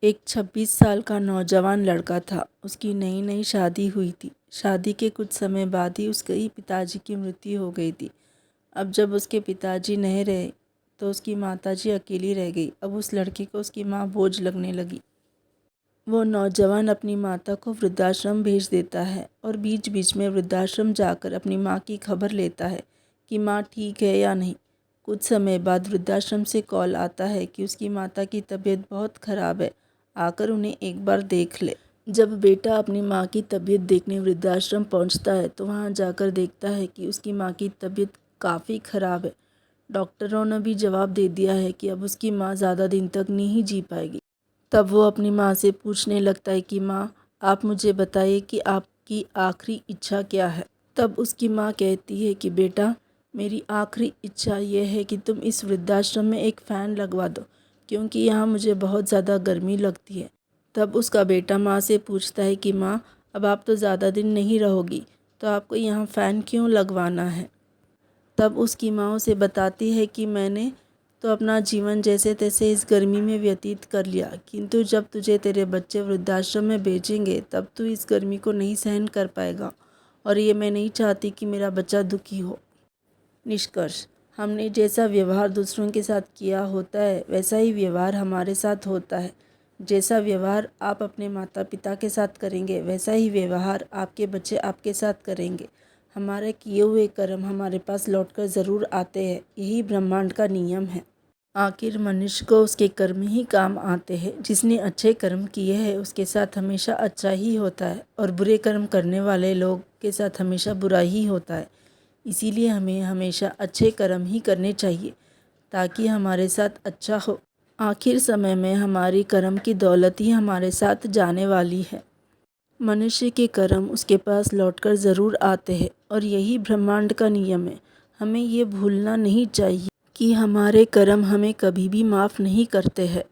एक 26 साल का नौजवान लड़का था। उसकी नई नई शादी हुई थी। शादी के कुछ समय बाद ही उसके पिताजी की मृत्यु हो गई थी। अब जब उसके पिताजी नहीं रहे तो उसकी माताजी अकेली रह गई। अब उस लड़के को उसकी माँ बोझ लगने लगी। वो नौजवान अपनी माता को वृद्धाश्रम भेज देता है और बीच बीच में वृद्धाश्रम जाकर अपनी माँ की खबर लेता है कि माँ ठीक है या नहीं। कुछ समय बाद वृद्धाश्रम से कॉल आता है कि उसकी माता की तबीयत बहुत ख़राब है, आकर उन्हें एक बार देख ले। जब बेटा अपनी माँ की तबीयत देखने वृद्धाश्रम पहुँचता है तो वहाँ जाकर देखता है कि उसकी माँ की तबीयत काफ़ी ख़राब है। डॉक्टरों ने भी जवाब दे दिया है कि अब उसकी माँ ज़्यादा दिन तक नहीं जी पाएगी। तब वो अपनी माँ से पूछने लगता है कि माँ, आप मुझे बताइए कि आपकी आखिरी इच्छा क्या है। तब उसकी माँ कहती है कि बेटा, मेरी आखिरी इच्छा ये है कि तुम इस वृद्धाश्रम में एक फ़ैन लगवा दो, क्योंकि यहाँ मुझे बहुत ज़्यादा गर्मी लगती है। तब उसका बेटा माँ से पूछता है कि माँ, अब आप तो ज़्यादा दिन नहीं रहोगी, तो आपको यहाँ फ़ैन क्यों लगवाना है। तब उसकी माँ उसे बताती है कि मैंने तो अपना जीवन जैसे तैसे इस गर्मी में व्यतीत कर लिया, किंतु जब तुझे तेरे बच्चे वृद्धाश्रम में भेजेंगे तब तू इस गर्मी को नहीं सहन कर पाएगा, और ये मैं नहीं चाहती कि मेरा बच्चा दुखी हो। निष्कर्ष, हमने जैसा व्यवहार दूसरों के साथ किया होता है वैसा ही व्यवहार हमारे साथ होता है। जैसा व्यवहार आप अपने माता पिता के साथ करेंगे वैसा ही व्यवहार आपके बच्चे आपके साथ करेंगे। हमारे किए हुए कर्म हमारे पास लौटकर ज़रूर आते हैं, यही ब्रह्मांड का नियम है। आखिर मनुष्य को उसके कर्म ही काम आते हैं। जिसने अच्छे कर्म किए हैं उसके साथ हमेशा अच्छा ही होता है, और बुरे कर्म करने वाले लोग के साथ हमेशा बुरा ही होता है। इसीलिए हमें हमेशा अच्छे कर्म ही करने चाहिए ताकि हमारे साथ अच्छा हो। आखिर समय में हमारी कर्म की दौलत ही हमारे साथ जाने वाली है। मनुष्य के कर्म उसके पास लौटकर ज़रूर आते हैं, और यही ब्रह्मांड का नियम है। हमें ये भूलना नहीं चाहिए कि हमारे कर्म हमें कभी भी माफ़ नहीं करते हैं।